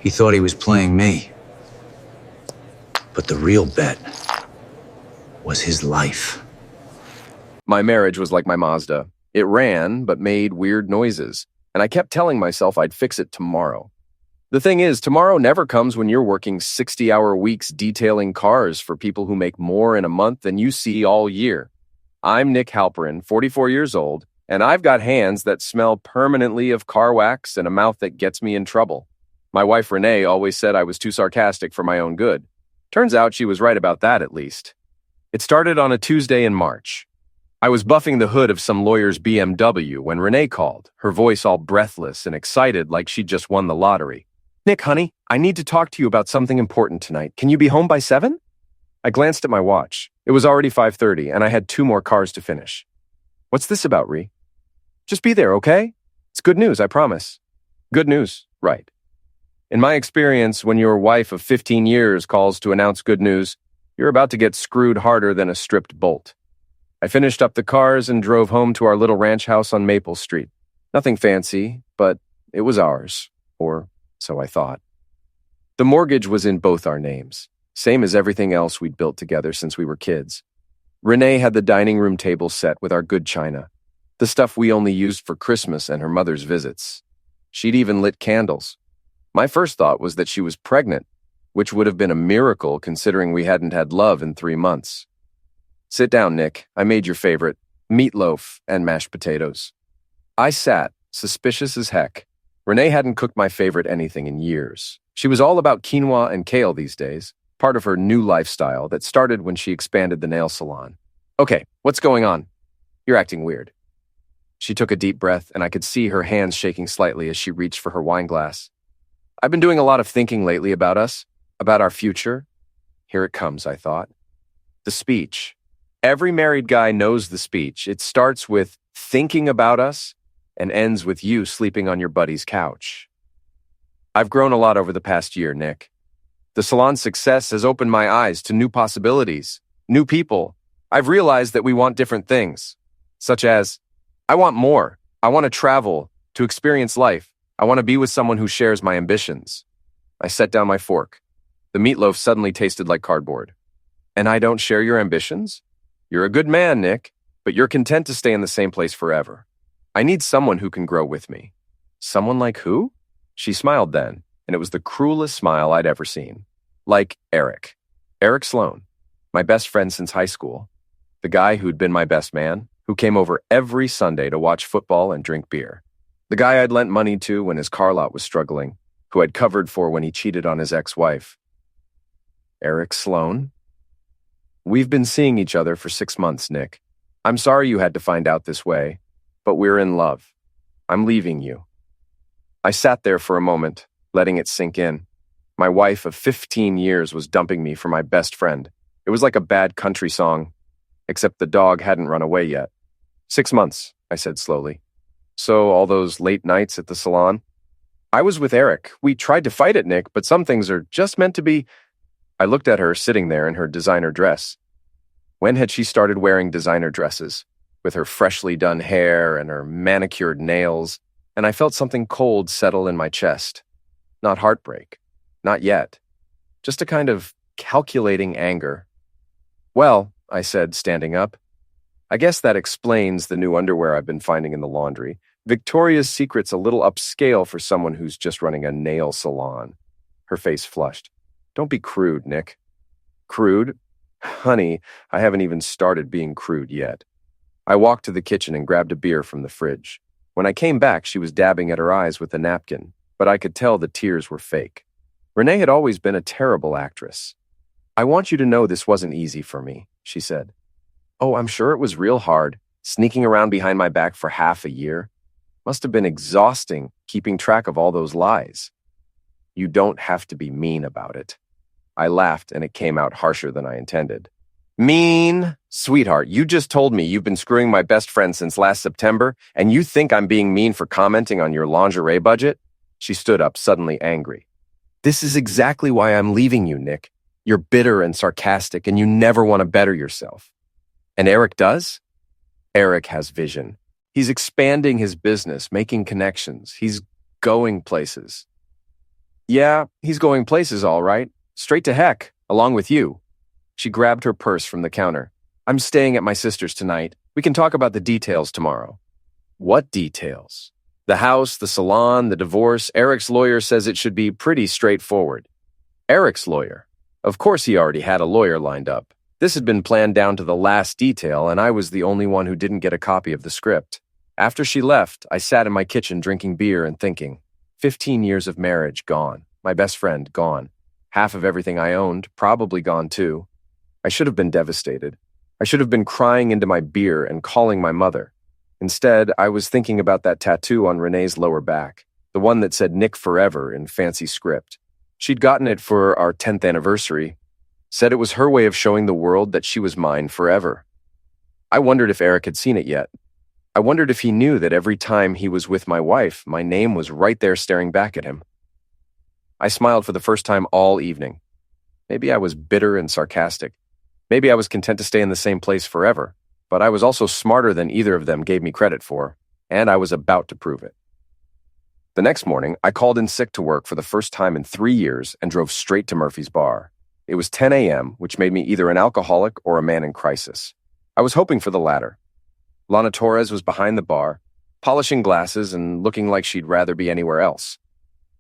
He thought he was playing me. But the real bet was his life. My marriage was like my Mazda. It ran, but made weird noises, and I kept telling myself I'd fix it tomorrow. The thing is, tomorrow never comes when you're working 60-hour weeks detailing cars for people who make more in a month than you see all year. I'm Nick Halperin, 44 years old, and I've got hands that smell permanently of car wax and a mouth that gets me in trouble. My wife Renee always said I was too sarcastic for my own good. Turns out she was right about that, at least. It started on a Tuesday in March. I was buffing the hood of some lawyer's BMW when Renee called, her voice all breathless and excited like she'd just won the lottery. "Nick, honey, I need to talk to you about something important tonight. Can you be home by 7? I glanced at my watch. It was already 5:30, and I had 2 more cars to finish. "What's this about, Ree?" "Just be there, okay? It's good news, I promise." Good news, right. In my experience, when your wife of 15 years calls to announce good news, you're about to get screwed harder than a stripped bolt. I finished up the cars and drove home to our little ranch house on Maple Street. Nothing fancy, but it was ours, or so I thought. The mortgage was in both our names, same as everything else we'd built together since we were kids. Renee had the dining room table set with our good china, the stuff we only used for Christmas and her mother's visits. She'd even lit candles. My first thought was that she was pregnant, which would have been a miracle considering we hadn't had love in 3 months. "Sit down, Nick. I made your favorite, meatloaf and mashed potatoes." I sat, suspicious as heck. Renee hadn't cooked my favorite anything in years. She was all about quinoa and kale these days, part of her new lifestyle that started when she expanded the nail salon. "Okay, what's going on? You're acting weird." She took a deep breath, and I could see her hands shaking slightly as she reached for her wine glass. "I've been doing a lot of thinking lately about us, about our future." Here it comes, I thought. The speech. Every married guy knows the speech. It starts with thinking about us and ends with you sleeping on your buddy's couch. I've grown a lot over the past year, Nick. The salon's success has opened my eyes to new possibilities, new people. I've realized that we want different things, such as, I want more. I want to travel, to experience life. I want to be with someone who shares my ambitions. I set down my fork. The meatloaf suddenly tasted like cardboard. "And I don't share your ambitions? You're a good man, Nick, but you're content to stay in the same place forever. I need someone who can grow with me." "Someone like who?" She smiled then, and it was the cruelest smile I'd ever seen. "Like Eric. Eric Sloan, my best friend since high school. The guy who'd been my best man, who came over every Sunday to watch football and drink beer. The guy I'd lent money to when his car lot was struggling, who I'd covered for when he cheated on his ex-wife." Eric Sloan? "We've been seeing each other for 6 months, Nick. I'm sorry you had to find out this way, but we're in love. I'm leaving you." I sat there for a moment, letting it sink in. My wife of 15 years was dumping me for my best friend. It was like a bad country song, except the dog hadn't run away yet. 6 months, I said slowly. "So all those late nights at the salon?" "I was with Eric. We tried to fight it, Nick, but some things are just meant to be." I looked at her sitting there in her designer dress. When had she started wearing designer dresses? With her freshly done hair and her manicured nails, and I felt something cold settle in my chest. Not heartbreak. Not yet. Just a kind of calculating anger. "Well," I said, standing up, "I guess that explains the new underwear I've been finding in the laundry. Victoria's Secret's a little upscale for someone who's just running a nail salon." Her face flushed. "Don't be crude, Nick." "Crude? Honey, I haven't even started being crude yet." I walked to the kitchen and grabbed a beer from the fridge. When I came back, she was dabbing at her eyes with a napkin, but I could tell the tears were fake. Renee had always been a terrible actress. "I want you to know this wasn't easy for me," she said. "Oh, I'm sure it was real hard, sneaking around behind my back for half a year. Must have been exhausting, keeping track of all those lies." "You don't have to be mean about it." I laughed, and it came out harsher than I intended. "Mean? Sweetheart, you just told me you've been screwing my best friend since last September, and you think I'm being mean for commenting on your lingerie budget?" She stood up, suddenly angry. "This is exactly why I'm leaving you, Nick. You're bitter and sarcastic, and you never want to better yourself." "And Eric does?" "Eric has vision. He's expanding his business, making connections. He's going places." Yeah, he's going places all right. Straight to heck, along with you. She grabbed her purse from the counter. I'm staying at my sister's tonight. We can talk about the details tomorrow. What details? The house, the salon, the divorce. Eric's lawyer says it should be pretty straightforward. Eric's lawyer? Of course he already had a lawyer lined up. This had been planned down to the last detail, and I was the only one who didn't get a copy of the script. After she left, I sat in my kitchen drinking beer and thinking, 15 years of marriage gone. My best friend gone. Half of everything I owned probably gone too. I should have been devastated. I should have been crying into my beer and calling my mother. Instead, I was thinking about that tattoo on Renee's lower back, the one that said Nick Forever in fancy script. She'd gotten it for our 10th anniversary, said it was her way of showing the world that she was mine forever. I wondered if Eric had seen it yet. I wondered if he knew that every time he was with my wife, my name was right there staring back at him. I smiled for the first time all evening. Maybe I was bitter and sarcastic. Maybe I was content to stay in the same place forever, but I was also smarter than either of them gave me credit for, and I was about to prove it. The next morning, I called in sick to work for the first time in 3 years and drove straight to Murphy's bar. It was 10 a.m., which made me either an alcoholic or a man in crisis. I was hoping for the latter. Lana Torres was behind the bar, polishing glasses and looking like she'd rather be anywhere else.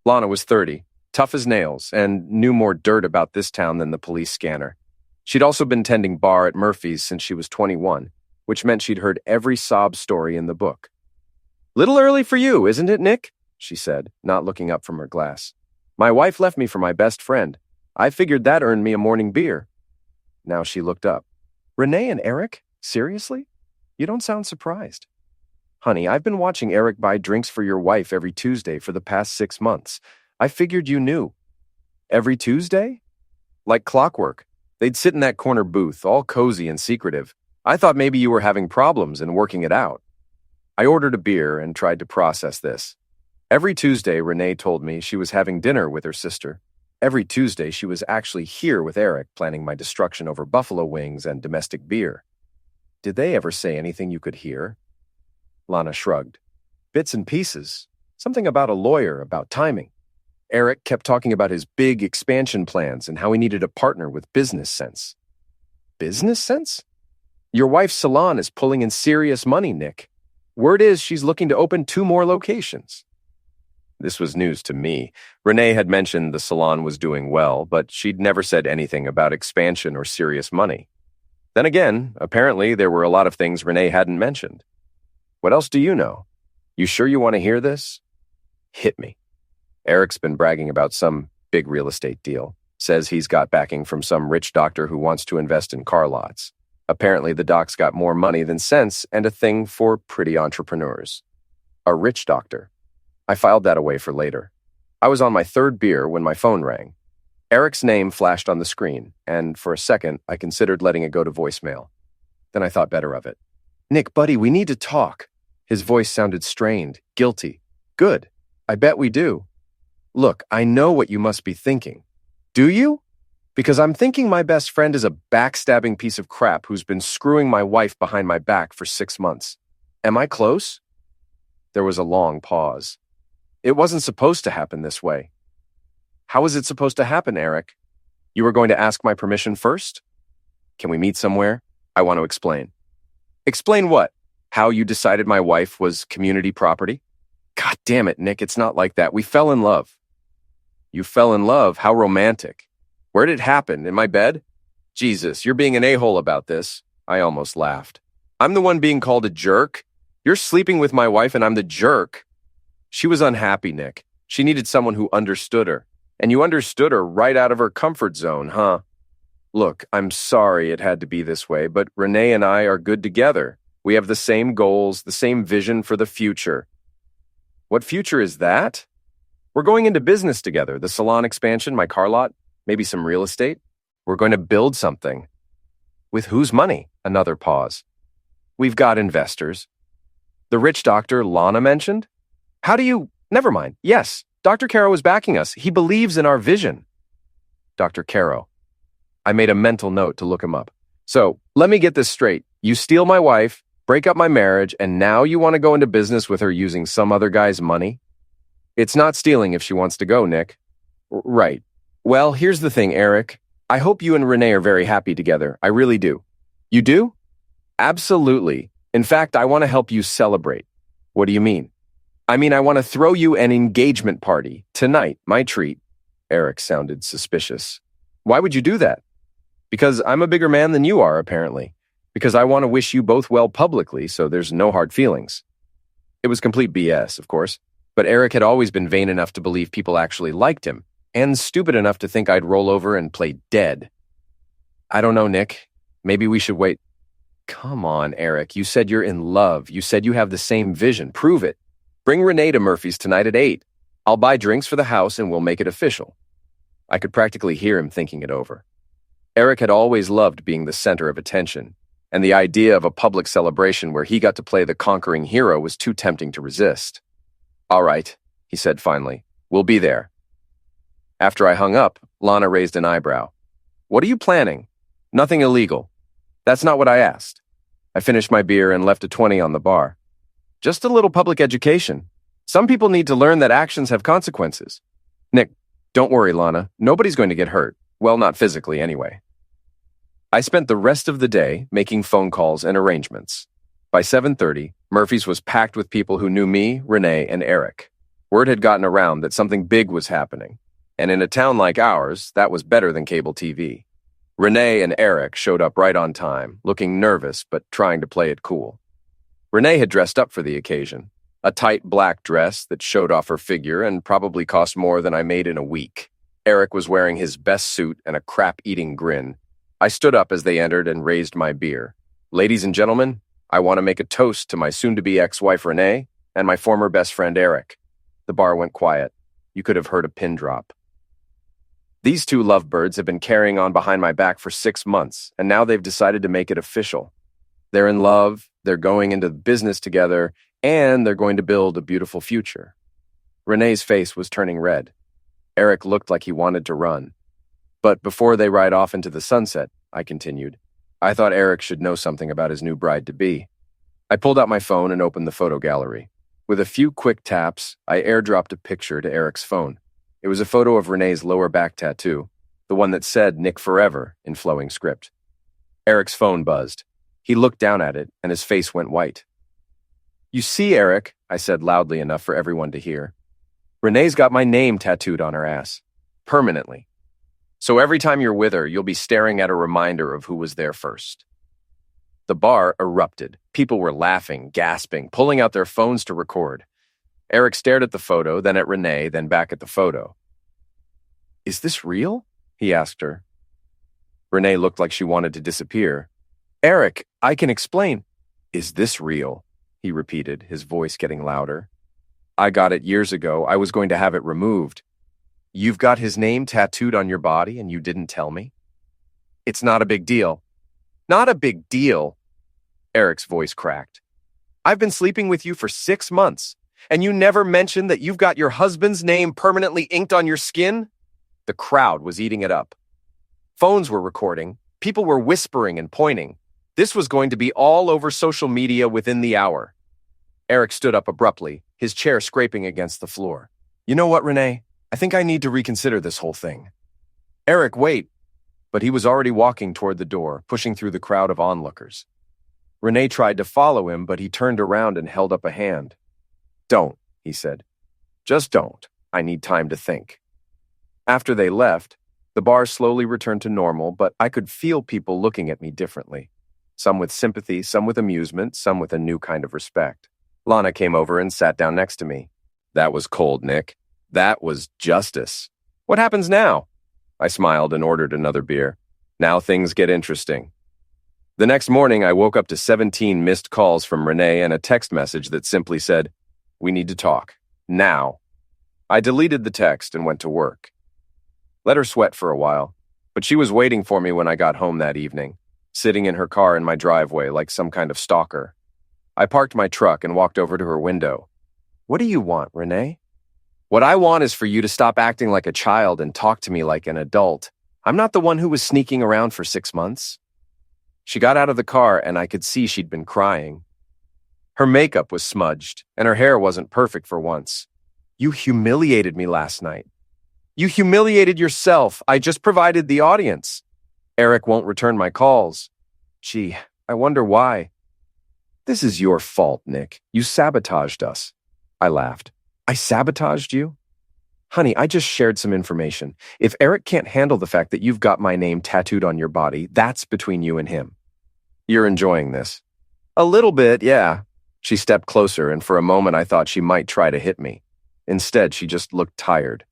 Lana was 30, tough as nails, and knew more dirt about this town than the police scanner. She'd also been tending bar at Murphy's since she was 21, which meant she'd heard every sob story in the book. "Little early for you, isn't it, Nick?" she said, not looking up from her glass. "My wife left me for my best friend. I figured that earned me a morning beer." Now she looked up. "Renee and Eric? Seriously? You don't sound surprised." "Honey, I've been watching Eric buy drinks for your wife every Tuesday for the past 6 months. I figured you knew." "Every Tuesday?" "Like clockwork. They'd sit in that corner booth, all cozy and secretive. I thought maybe you were having problems and working it out." I ordered a beer and tried to process this. Every Tuesday, Renee told me she was having dinner with her sister. Every Tuesday, she was actually here with Eric, planning my destruction over buffalo wings and domestic beer. Did they ever say anything you could hear? Lana shrugged. Bits and pieces. Something about a lawyer, about timing. Eric kept talking about his big expansion plans and how he needed a partner with business sense. Business sense? Your wife's salon is pulling in serious money, Nick. Word is she's looking to open 2 more locations. This was news to me. Renee had mentioned the salon was doing well, but she'd never said anything about expansion or serious money. Then again, apparently there were a lot of things Renee hadn't mentioned. What else do you know? You sure you want to hear this? Hit me. Eric's been bragging about some big real estate deal. Says he's got backing from some rich doctor who wants to invest in car lots. Apparently the doc's got more money than sense and a thing for pretty entrepreneurs. A rich doctor. I filed that away for later. I was on my 3rd beer when my phone rang. Eric's name flashed on the screen, and for a second, I considered letting it go to voicemail. Then I thought better of it. "Nick, buddy, we need to talk." His voice sounded strained, guilty. "Good. I bet we do. Look, I know what you must be thinking. Do you? Because I'm thinking my best friend is a backstabbing piece of crap who's been screwing my wife behind my back for 6 months. Am I close?" There was a long pause. "It wasn't supposed to happen this way." "How is it supposed to happen, Eric? You were going to ask my permission first? Can we meet somewhere? I want to explain." "Explain what? How you decided my wife was community property?" "God damn it, Nick, it's not like that. We fell in love." "You fell in love? How romantic. Where'd it happen? In my bed?" "Jesus, you're being an a-hole about this." I almost laughed. "I'm the one being called a jerk? You're sleeping with my wife and I'm the jerk." "She was unhappy, Nick. She needed someone who understood her. And you understood her right out of her comfort zone, huh? Look, I'm sorry it had to be this way, but Renee and I are good together. We have the same goals, the same vision for the future." "What future is that?" "We're going into business together, the salon expansion, my car lot, maybe some real estate. We're going to build something." "With whose money?" Another pause. "We've got investors." "The rich doctor Lana mentioned?" "How do you—" "Never mind. Yes, Dr. Caro is backing us. He believes in our vision." Dr. Caro. I made a mental note to look him up. "So, let me get this straight. You steal my wife, break up my marriage, and now you want to go into business with her using some other guy's money?" "It's not stealing if she wants to go, Nick." Right. Well, here's the thing, Eric. I hope you and Renee are very happy together. I really do. You do? Absolutely. In fact, I want to help you celebrate. What do you mean? I mean, I want to throw you an engagement party. Tonight, my treat. Eric sounded suspicious. Why would you do that? Because I'm a bigger man than you are, apparently. Because I want to wish you both well publicly, so there's no hard feelings. It was complete BS, of course, but Eric had always been vain enough to believe people actually liked him, and stupid enough to think I'd roll over and play dead. I don't know, Nick. Maybe we should wait. Come on, Eric. You said you're in love. You said you have the same vision. Prove it. Bring Renee to Murphy's tonight at 8. I'll buy drinks for the house and we'll make it official. I could practically hear him thinking it over. Eric had always loved being the center of attention, and the idea of a public celebration where he got to play the conquering hero was too tempting to resist. All right, he said finally. We'll be there. After I hung up, Lana raised an eyebrow. What are you planning? Nothing illegal. That's not what I asked. I finished my beer and left a 20 on the bar. Just a little public education. Some people need to learn that actions have consequences. Nick, don't worry, Lana. Nobody's going to get hurt. Well, not physically, anyway. I spent the rest of the day making phone calls and arrangements. By 7:30, Murphy's was packed with people who knew me, Renee, and Eric. Word had gotten around that something big was happening, and in a town like ours, that was better than cable TV. Renee and Eric showed up right on time, looking nervous but trying to play it cool. Renee had dressed up for the occasion, a tight black dress that showed off her figure and probably cost more than I made in a week. Eric was wearing his best suit and a crap-eating grin. I stood up as they entered and raised my beer. Ladies and gentlemen, I want to make a toast to my soon-to-be ex-wife Renee and my former best friend Eric. The bar went quiet. You could have heard a pin drop. These two lovebirds have been carrying on behind my back for 6 months, and now they've decided to make it official. They're in love, they're going into business together, and they're going to build a beautiful future. Renee's face was turning red. Eric looked like he wanted to run. But before they ride off into the sunset, I continued, I thought Eric should know something about his new bride-to-be. I pulled out my phone and opened the photo gallery. With a few quick taps, I airdropped a picture to Eric's phone. It was a photo of Renee's lower back tattoo, the one that said Nick Forever in flowing script. Eric's phone buzzed. He looked down at it, and his face went white. You see, Eric, I said loudly enough for everyone to hear. Renee's got my name tattooed on her ass. Permanently. So every time you're with her, you'll be staring at a reminder of who was there first. The bar erupted. People were laughing, gasping, pulling out their phones to record. Eric stared at the photo, then at Renee, then back at the photo. Is this real? He asked her. Renee looked like she wanted to disappear. Eric, I can explain. Is this real? He repeated, his voice getting louder. I got it years ago. I was going to have it removed. You've got his name tattooed on your body and you didn't tell me? It's not a big deal. Not a big deal. Eric's voice cracked. I've been sleeping with you for 6 months, and you never mentioned that you've got your husband's name permanently inked on your skin? The crowd was eating it up. Phones were recording. People were whispering and pointing. This was going to be all over social media within the hour. Eric stood up abruptly, his chair scraping against the floor. You know what, Renee? I think I need to reconsider this whole thing. Eric, wait. But he was already walking toward the door, pushing through the crowd of onlookers. Renee tried to follow him, but he turned around and held up a hand. Don't, he said. Just don't. I need time to think. After they left, the bar slowly returned to normal, but I could feel people looking at me differently. Some with sympathy, some with amusement, some with a new kind of respect. Lana came over and sat down next to me. That was cold, Nick. That was justice. What happens now? I smiled and ordered another beer. Now things get interesting. The next morning, I woke up to 17 missed calls from Renee and a text message that simply said, "We need to talk. Now." I deleted the text and went to work. Let her sweat for a while, but she was waiting for me when I got home that evening, sitting in her car in my driveway like some kind of stalker. I parked my truck and walked over to her window. What do you want, Renee? What I want is for you to stop acting like a child and talk to me like an adult. I'm not the one who was sneaking around for 6 months. She got out of the car and I could see she'd been crying. Her makeup was smudged and her hair wasn't perfect for once. You humiliated me last night. You humiliated yourself. I just provided the audience. Eric won't return my calls. Gee, I wonder why. This is your fault, Nick. You sabotaged us. I laughed. I sabotaged you? Honey, I just shared some information. If Eric can't handle the fact that you've got my name tattooed on your body, that's between you and him. You're enjoying this. A little bit, yeah. She stepped closer, and for a moment I thought she might try to hit me. Instead, she just looked tired.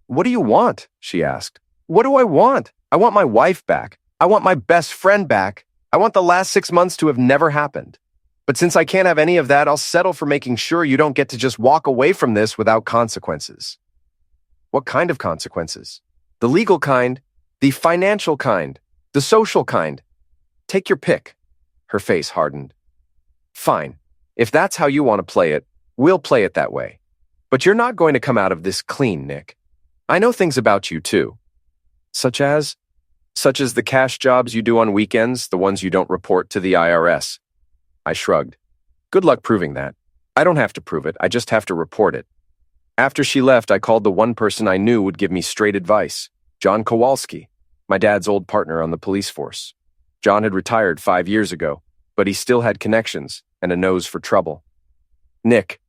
What do you want? She asked. What do I want? I want my wife back. I want my best friend back. I want the last 6 months to have never happened. But since I can't have any of that, I'll settle for making sure you don't get to just walk away from this without consequences. What kind of consequences? The legal kind, the financial kind, the social kind. Take your pick. Her face hardened. Fine. If that's how you want to play it, we'll play it that way. But you're not going to come out of this clean, Nick. I know things about you, too. Such as the cash jobs you do on weekends, the ones you don't report to the IRS. I shrugged. Good luck proving that. I don't have to prove it, I just have to report it. After she left, I called the one person I knew would give me straight advice, John Kowalski, my dad's old partner on the police force. John had retired 5 years ago, but he still had connections and a nose for trouble. Nick,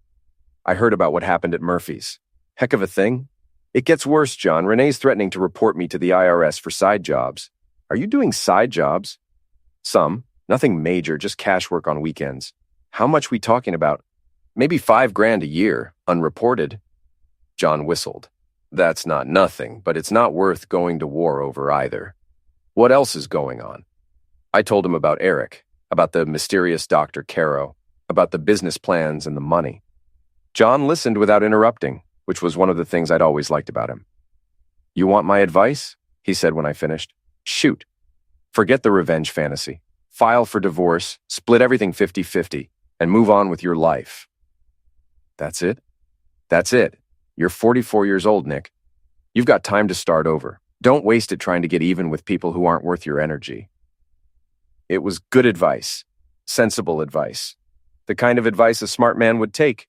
I heard about what happened at Murphy's. Heck of a thing. It gets worse, John. Renee's threatening to report me to the IRS for side jobs. Are you doing side jobs? Some. Nothing major, just cash work on weekends. How much we talking about? Maybe $5,000 a year, unreported. John whistled. That's not nothing, but it's not worth going to war over either. What else is going on? I told him about Eric, about the mysterious Dr. Caro, about the business plans and the money. John listened without interrupting, which was one of the things I'd always liked about him. You want my advice? He said when I finished. Shoot. Forget the revenge fantasy. File for divorce, split everything 50-50, and move on with your life. That's it? That's it. You're 44 years old, Nick. You've got time to start over. Don't waste it trying to get even with people who aren't worth your energy. It was good advice. Sensible advice. The kind of advice a smart man would take.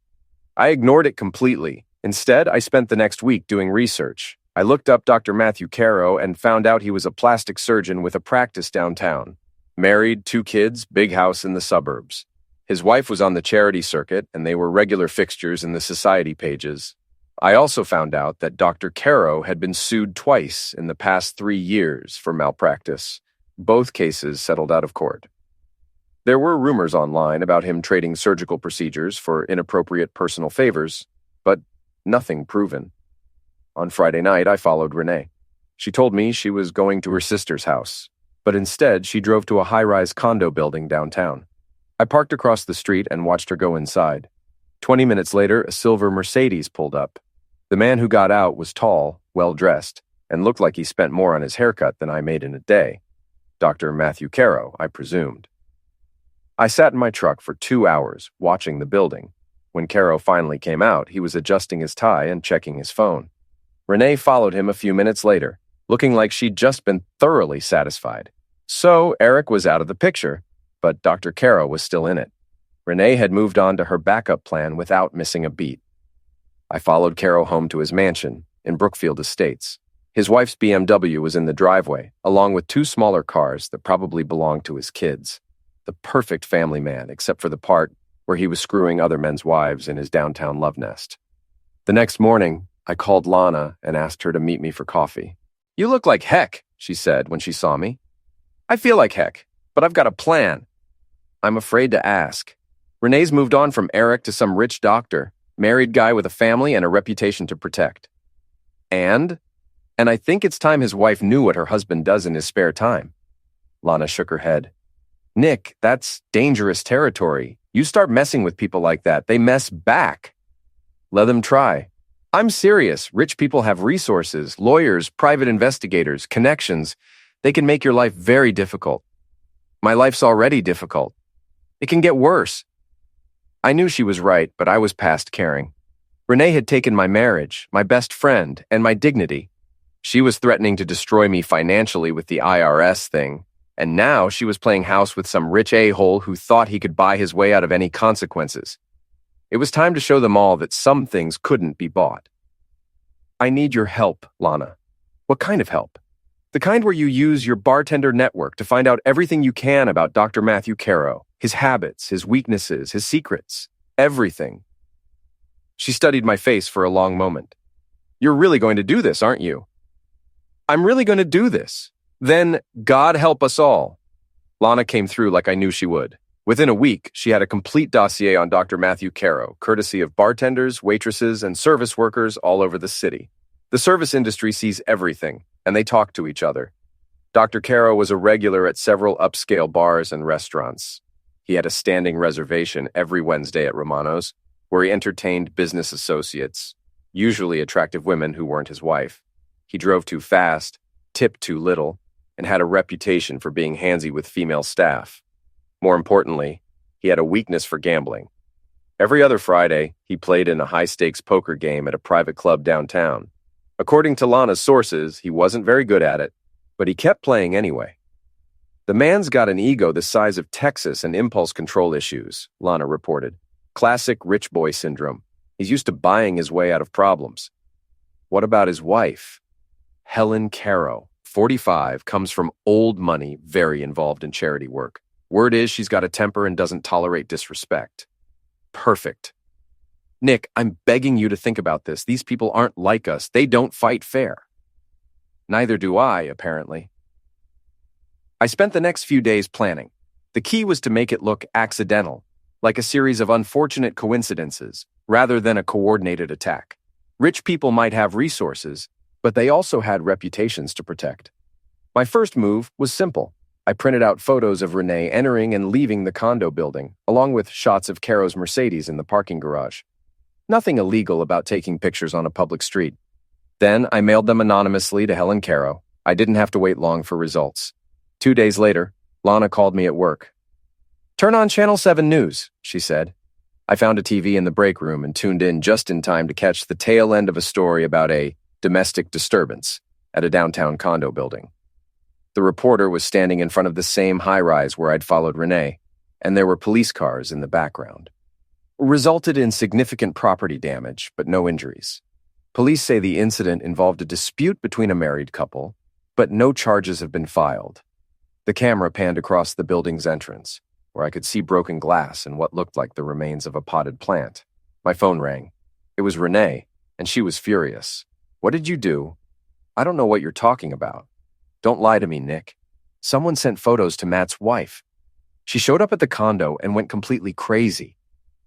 I ignored it completely. Instead, I spent the next week doing research. I looked up Dr. Matthew Caro and found out he was a plastic surgeon with a practice downtown. Married, 2 kids, big house in the suburbs. His wife was on the charity circuit, and they were regular fixtures in the society pages. I also found out that Dr. Caro had been sued twice in the past 3 years for malpractice. Both cases settled out of court. There were rumors online about him trading surgical procedures for inappropriate personal favors, but nothing proven. On Friday night, I followed Renee. She told me she was going to her sister's house, but instead she drove to a high-rise condo building downtown. I parked across the street and watched her go inside. 20 minutes later, a silver Mercedes pulled up. The man who got out was tall, well-dressed, and looked like he spent more on his haircut than I made in a day. Dr. Matthew Caro, I presumed. I sat in my truck for 2 hours, watching the building. When Caro finally came out, he was adjusting his tie and checking his phone. Renee followed him a few minutes later, looking like she'd just been thoroughly satisfied. So Eric was out of the picture, but Dr. Caro was still in it. Renee had moved on to her backup plan without missing a beat. I followed Caro home to his mansion in Brookfield Estates. His wife's BMW was in the driveway, along with 2 smaller cars that probably belonged to his kids. The perfect family man, except for the part where he was screwing other men's wives in his downtown love nest. The next morning, I called Lana and asked her to meet me for coffee. You look like heck, she said when she saw me. I feel like heck, but I've got a plan. I'm afraid to ask. Renee's moved on from Eric to some rich doctor, married guy with a family and a reputation to protect. And I think it's time his wife knew what her husband does in his spare time. Lana shook her head. Nick, that's dangerous territory. You start messing with people like that, they mess back. Let them try. I'm serious. Rich people have resources, lawyers, private investigators, connections. They can make your life very difficult. My life's already difficult. It can get worse. I knew she was right, but I was past caring. Renee had taken my marriage, my best friend, and my dignity. She was threatening to destroy me financially with the IRS thing, and now she was playing house with some rich a-hole who thought he could buy his way out of any consequences. It was time to show them all that some things couldn't be bought. I need your help, Lana. What kind of help? The kind where you use your bartender network to find out everything you can about Dr. Matthew Caro, his habits, his weaknesses, his secrets, everything. She studied my face for a long moment. You're really going to do this, aren't you? I'm really going to do this. Then God help us all. Lana came through like I knew she would. Within a week, she had a complete dossier on Dr. Matthew Caro, courtesy of bartenders, waitresses, and service workers all over the city. The service industry sees everything, and they talk to each other. Dr. Caro was a regular at several upscale bars and restaurants. He had a standing reservation every Wednesday at Romano's, where he entertained business associates, usually attractive women who weren't his wife. He drove too fast, tipped too little, and had a reputation for being handsy with female staff. More importantly, he had a weakness for gambling. Every other Friday, he played in a high-stakes poker game at a private club downtown. According to Lana's sources, he wasn't very good at it, but he kept playing anyway. The man's got an ego the size of Texas and impulse control issues, Lana reported. Classic rich boy syndrome. He's used to buying his way out of problems. What about his wife? Helen Caro, 45, comes from old money, very involved in charity work. Word is she's got a temper and doesn't tolerate disrespect. Perfect. Nick, I'm begging you to think about this. These people aren't like us. They don't fight fair. Neither do I, apparently. I spent the next few days planning. The key was to make it look accidental, like a series of unfortunate coincidences, rather than a coordinated attack. Rich people might have resources, but they also had reputations to protect. My first move was simple. I printed out photos of Renee entering and leaving the condo building, along with shots of Caro's Mercedes in the parking garage. Nothing illegal about taking pictures on a public street. Then I mailed them anonymously to Helen Caro. I didn't have to wait long for results. 2 days later, Lana called me at work. "Turn on Channel 7 News," she said. I found a TV in the break room and tuned in just in time to catch the tail end of a story about a domestic disturbance at a downtown condo building. The reporter was standing in front of the same high-rise where I'd followed Renee, and there were police cars in the background. Resulted in significant property damage, but no injuries. Police say the incident involved a dispute between a married couple, but no charges have been filed. The camera panned across the building's entrance, where I could see broken glass and what looked like the remains of a potted plant. My phone rang. It was Renee, and she was furious. "What did you do?" "I don't know what you're talking about." "Don't lie to me, Nick. Someone sent photos to Matt's wife. She showed up at the condo and went completely crazy."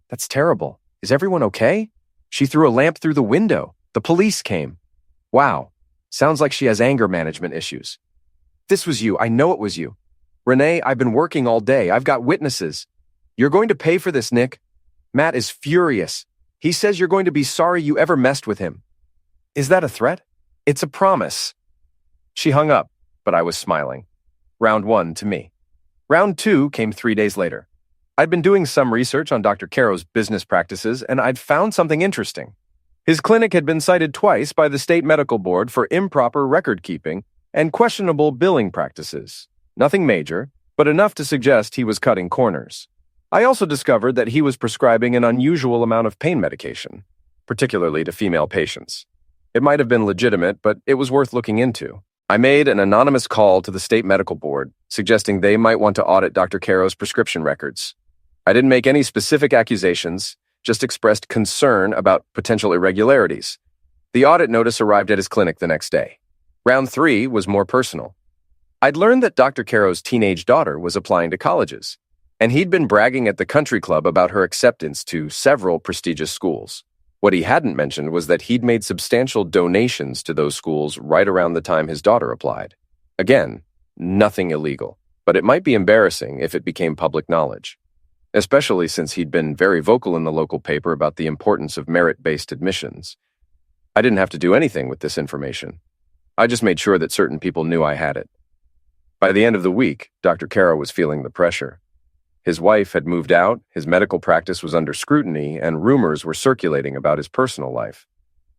"That's terrible. Is everyone okay?" "She threw a lamp through the window. The police came." "Wow. Sounds like she has anger management issues." "This was you. I know it was you." "Renee, I've been working all day. I've got witnesses." "You're going to pay for this, Nick." "Matt is furious. He says you're going to be sorry you ever messed with him." "Is that a threat?" "It's a promise." She hung up, but I was smiling. Round 1 to me. Round 2 came 3 days later. I'd been doing some research on Dr. Caro's business practices, and I'd found something interesting. His clinic had been cited twice by the state medical board for improper record-keeping and questionable billing practices. Nothing major, but enough to suggest he was cutting corners. I also discovered that he was prescribing an unusual amount of pain medication, particularly to female patients. It might have been legitimate, but it was worth looking into. I made an anonymous call to the state medical board, suggesting they might want to audit Dr. Caro's prescription records. I didn't make any specific accusations, just expressed concern about potential irregularities. The audit notice arrived at his clinic the next day. Round 3 was more personal. I'd learned that Dr. Caro's teenage daughter was applying to colleges, and he'd been bragging at the country club about her acceptance to several prestigious schools. What he hadn't mentioned was that he'd made substantial donations to those schools right around the time his daughter applied. Again, nothing illegal, but it might be embarrassing if it became public knowledge, especially since he'd been very vocal in the local paper about the importance of merit-based admissions. I didn't have to do anything with this information. I just made sure that certain people knew I had it. By the end of the week, Dr. Caro was feeling the pressure. His wife had moved out, his medical practice was under scrutiny, and rumors were circulating about his personal life.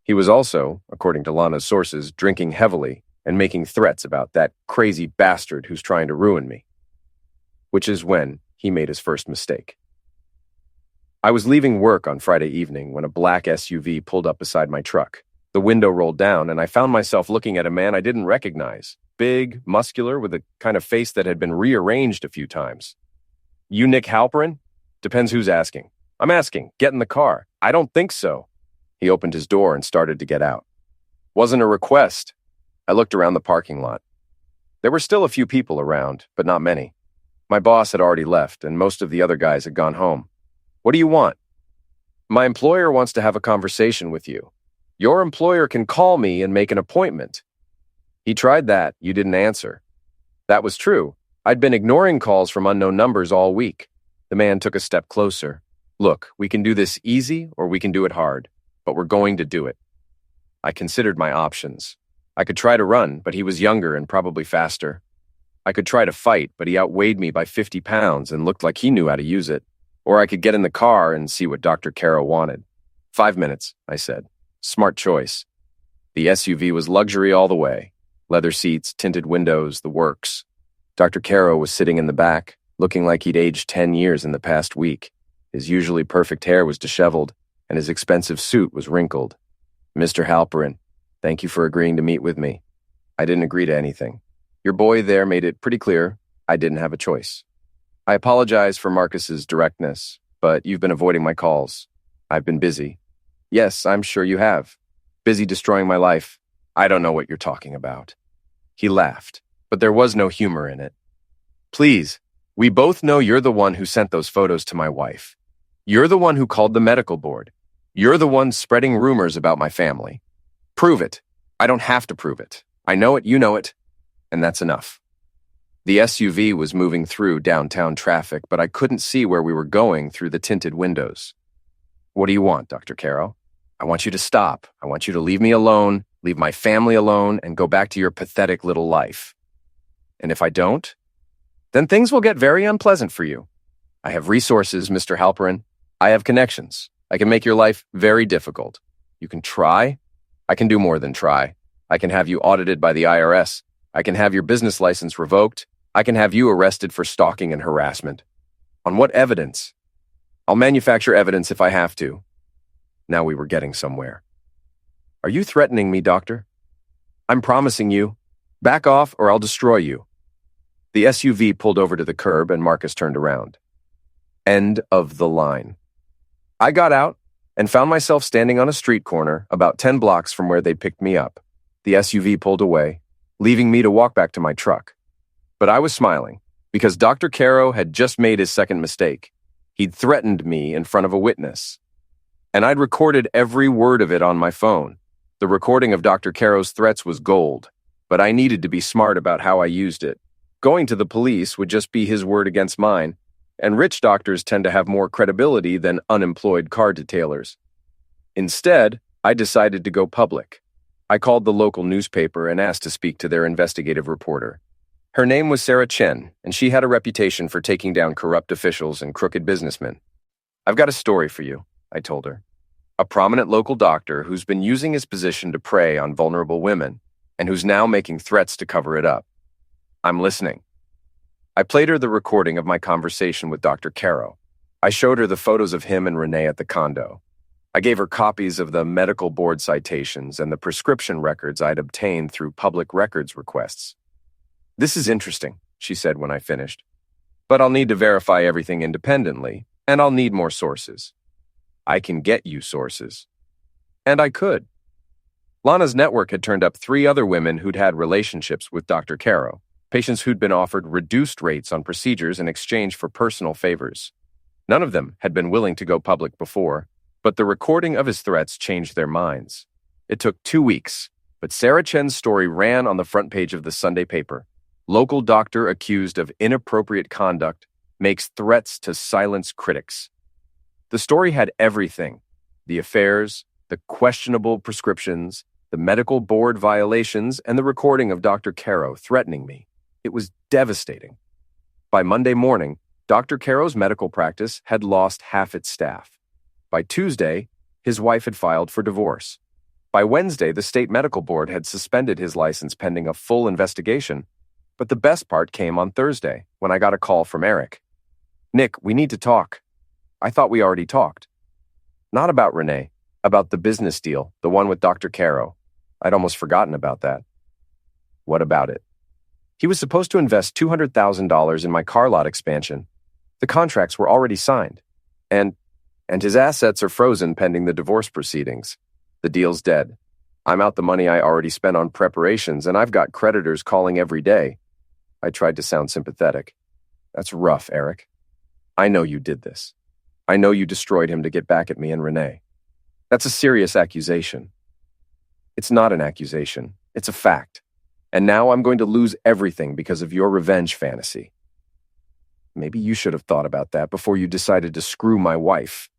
He was also, according to Lana's sources, drinking heavily and making threats about that crazy bastard who's trying to ruin me. Which is when he made his first mistake. I was leaving work on Friday evening when a black SUV pulled up beside my truck. The window rolled down, and I found myself looking at a man I didn't recognize, big, muscular, with a kind of face that had been rearranged a few times. You Nick Halperin? Depends who's asking. I'm asking. Get in the car. I don't think so. He opened his door and started to get out. Wasn't a request. I looked around the parking lot. There were still a few people around, but not many. My boss had already left, and most of the other guys had gone home. What do you want? My employer wants to have a conversation with you. Your employer can call me and make an appointment. He tried that. You didn't answer. That was true. I'd been ignoring calls from unknown numbers all week. The man took a step closer. Look, we can do this easy or we can do it hard, but we're going to do it. I considered my options. I could try to run, but he was younger and probably faster. I could try to fight, but he outweighed me by 50 pounds and looked like he knew how to use it. Or I could get in the car and see what Dr. Caro wanted. 5 minutes, I said. Smart choice. The SUV was luxury all the way. Leather seats, tinted windows, the works. Dr. Caro was sitting in the back, looking like he'd aged 10 years in the past week. His usually perfect hair was disheveled, and his expensive suit was wrinkled. Mr. Halperin, thank you for agreeing to meet with me. I didn't agree to anything. Your boy there made it pretty clear I didn't have a choice. I apologize for Marcus's directness, but you've been avoiding my calls. I've been busy. Yes, I'm sure you have. Busy destroying my life. I don't know what you're talking about. He laughed, but there was no humor in it. Please, we both know you're the one who sent those photos to my wife. You're the one who called the medical board. You're the one spreading rumors about my family. Prove it. I don't have to prove it. I know it, you know it, and that's enough. The SUV was moving through downtown traffic, but I couldn't see where we were going through the tinted windows. What do you want, Dr. Caro? I want you to stop. I want you to leave me alone, leave my family alone, and go back to your pathetic little life. And if I don't, then things will get very unpleasant for you. I have resources, Mr. Halperin. I have connections. I can make your life very difficult. You can try. I can do more than try. I can have you audited by the IRS. I can have your business license revoked. I can have you arrested for stalking and harassment. On what evidence? I'll manufacture evidence if I have to. Now we were getting somewhere. Are you threatening me, doctor? I'm promising you. Back off or I'll destroy you. The SUV pulled over to the curb and Marcus turned around. End of the line. I got out and found myself standing on a street corner about 10 blocks from where they'd picked me up. The SUV pulled away, leaving me to walk back to my truck. But I was smiling because Dr. Caro had just made his second mistake. He'd threatened me in front of a witness. And I'd recorded every word of it on my phone. The recording of Dr. Caro's threats was gold, but I needed to be smart about how I used it. Going to the police would just be his word against mine, and rich doctors tend to have more credibility than unemployed car detailers. Instead, I decided to go public. I called the local newspaper and asked to speak to their investigative reporter. Her name was Sarah Chen, and she had a reputation for taking down corrupt officials and crooked businessmen. I've got a story for you, I told her. A prominent local doctor who's been using his position to prey on vulnerable women and who's now making threats to cover it up. I'm listening. I played her the recording of my conversation with Dr. Caro. I showed her the photos of him and Renee at the condo. I gave her copies of the medical board citations and the prescription records I'd obtained through public records requests. This is interesting, she said when I finished. But I'll need to verify everything independently, and I'll need more sources. I can get you sources. And I could. Lana's network had turned up 3 other women who'd had relationships with Dr. Caro, patients who'd been offered reduced rates on procedures in exchange for personal favors. None of them had been willing to go public before, but the recording of his threats changed their minds. It took 2 weeks, but Sarah Chen's story ran on the front page of the Sunday paper. Local doctor accused of inappropriate conduct makes threats to silence critics. The story had everything: the affairs, the questionable prescriptions, the medical board violations, and the recording of Dr. Caro threatening me. It was devastating. By Monday morning, Dr. Caro's medical practice had lost half its staff. By Tuesday, his wife had filed for divorce. By Wednesday, the state medical board had suspended his license pending a full investigation. But the best part came on Thursday, when I got a call from Eric. Nick, we need to talk. I thought we already talked. Not about Renee. About the business deal, the one with Dr. Caro. I'd almost forgotten about that. What about it? He was supposed to invest $200,000 in my car lot expansion. The contracts were already signed. And his assets are frozen pending the divorce proceedings. The deal's dead. I'm out the money I already spent on preparations, and I've got creditors calling every day. I tried to sound sympathetic. That's rough, Eric. I know you did this. I know you destroyed him to get back at me and Renee. That's a serious accusation. It's not an accusation. It's a fact. And now I'm going to lose everything because of your revenge fantasy. Maybe you should have thought about that before you decided to screw my wife.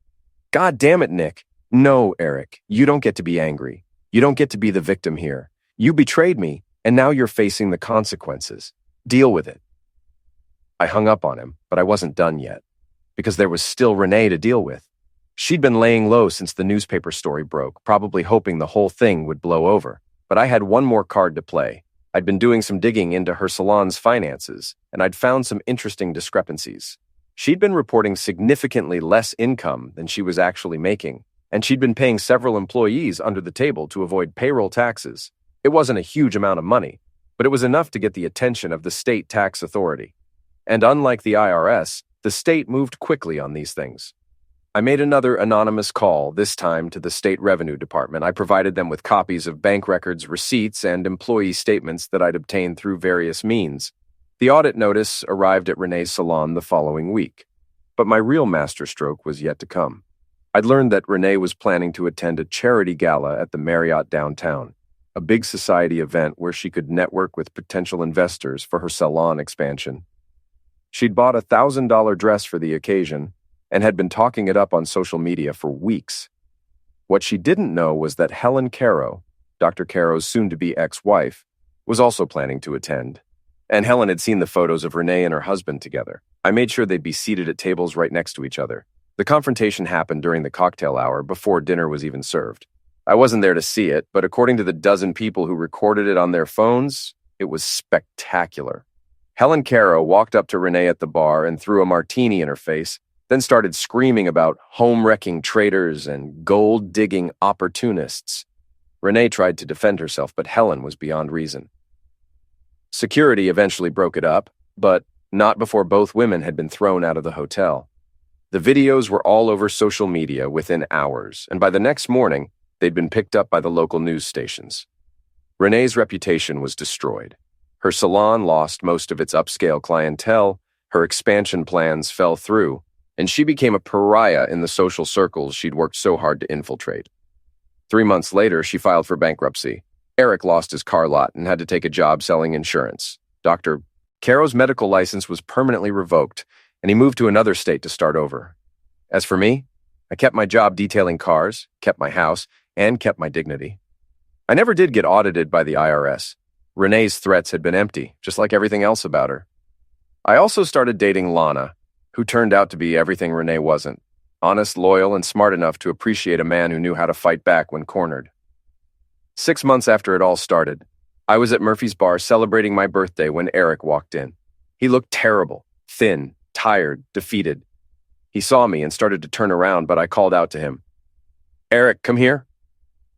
God damn it, Nick. No, Eric, you don't get to be angry. You don't get to be the victim here. You betrayed me, and now you're facing the consequences. Deal with it. I hung up on him, but I wasn't done yet, because there was still Renee to deal with. She'd been laying low since the newspaper story broke, probably hoping the whole thing would blow over. But I had one more card to play. I'd been doing some digging into her salon's finances, and I'd found some interesting discrepancies. She'd been reporting significantly less income than she was actually making, and she'd been paying several employees under the table to avoid payroll taxes. It wasn't a huge amount of money, but it was enough to get the attention of the state tax authority. And unlike the IRS, the state moved quickly on these things. I made another anonymous call, this time to the State Revenue Department. I provided them with copies of bank records, receipts, and employee statements that I'd obtained through various means. The audit notice arrived at Renee's salon the following week, but my real masterstroke was yet to come. I'd learned that Renee was planning to attend a charity gala at the Marriott downtown, a big society event where she could network with potential investors for her salon expansion. She'd bought a $1,000 dress for the occasion and had been talking it up on social media for weeks. What she didn't know was that Helen Caro, Dr. Caro's soon-to-be ex-wife, was also planning to attend. And Helen had seen the photos of Renee and her husband together. I made sure they'd be seated at tables right next to each other. The confrontation happened during the cocktail hour before dinner was even served. I wasn't there to see it, but according to the dozen people who recorded it on their phones, it was spectacular. Helen Caro walked up to Renee at the bar and threw a martini in her face, then started screaming about home-wrecking traitors and gold-digging opportunists. Renee tried to defend herself, but Helen was beyond reason. Security eventually broke it up, but not before both women had been thrown out of the hotel. The videos were all over social media within hours, and by the next morning, they'd been picked up by the local news stations. Renee's reputation was destroyed. Her salon lost most of its upscale clientele, her expansion plans fell through, and she became a pariah in the social circles she'd worked so hard to infiltrate. 3 months later, she filed for bankruptcy. Eric lost his car lot and had to take a job selling insurance. Dr. Caro's medical license was permanently revoked, and he moved to another state to start over. As for me, I kept my job detailing cars, kept my house, and kept my dignity. I never did get audited by the IRS. Renee's threats had been empty, just like everything else about her. I also started dating Lana, who turned out to be everything Renee wasn't. Honest, loyal, and smart enough to appreciate a man who knew how to fight back when cornered. 6 months after it all started, I was at Murphy's bar celebrating my birthday when Eric walked in. He looked terrible, thin, tired, defeated. He saw me and started to turn around, but I called out to him. "Eric, come here."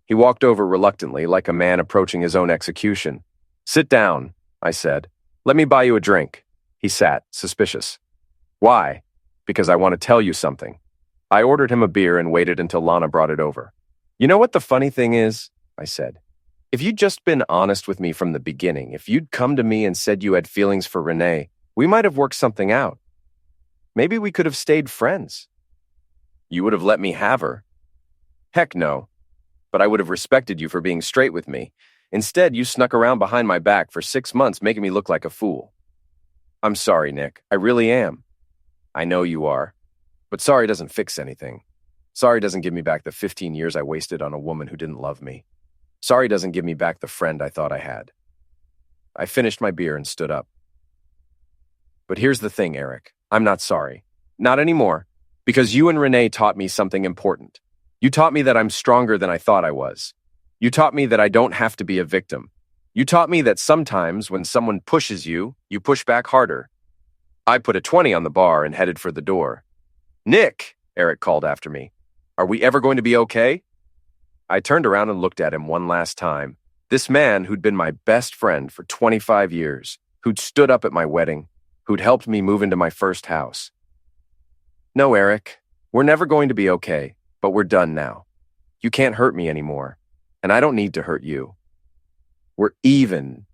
He walked over reluctantly, like a man approaching his own execution. "Sit down," I said. "Let me buy you a drink." He sat, suspicious. "Why?" "Because I want to tell you something." I ordered him a beer and waited until Lana brought it over. "You know what the funny thing is?" I said. "If you'd just been honest with me from the beginning, if you'd come to me and said you had feelings for Renee, we might have worked something out. Maybe we could have stayed friends. You would have let me have her." "Heck no. But I would have respected you for being straight with me. Instead, you snuck around behind my back for 6 months, making me look like a fool." "I'm sorry, Nick. I really am." "I know you are. But sorry doesn't fix anything. Sorry doesn't give me back the 15 years I wasted on a woman who didn't love me. Sorry doesn't give me back the friend I thought I had." I finished my beer and stood up. "But here's the thing, Eric. I'm not sorry. Not anymore. Because you and Renee taught me something important. You taught me that I'm stronger than I thought I was. You taught me that I don't have to be a victim. You taught me that sometimes when someone pushes you, you push back harder." I put a 20 on the bar and headed for the door. "Nick," Eric called after me. "Are we ever going to be okay?" I turned around and looked at him one last time. This man who'd been my best friend for 25 years, who'd stood up at my wedding, who'd helped me move into my first house. No, Eric, we're never going to be okay, but we're done now. You can't hurt me anymore, and I don't need to hurt you. We're even.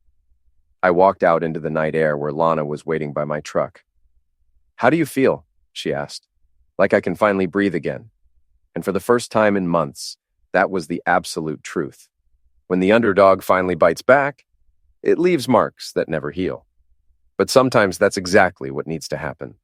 I walked out into the night air where Lana was waiting by my truck. How do you feel? She asked. Like I can finally breathe again. And for the first time in months, that was the absolute truth. When the underdog finally bites back, it leaves marks that never heal. But sometimes that's exactly what needs to happen.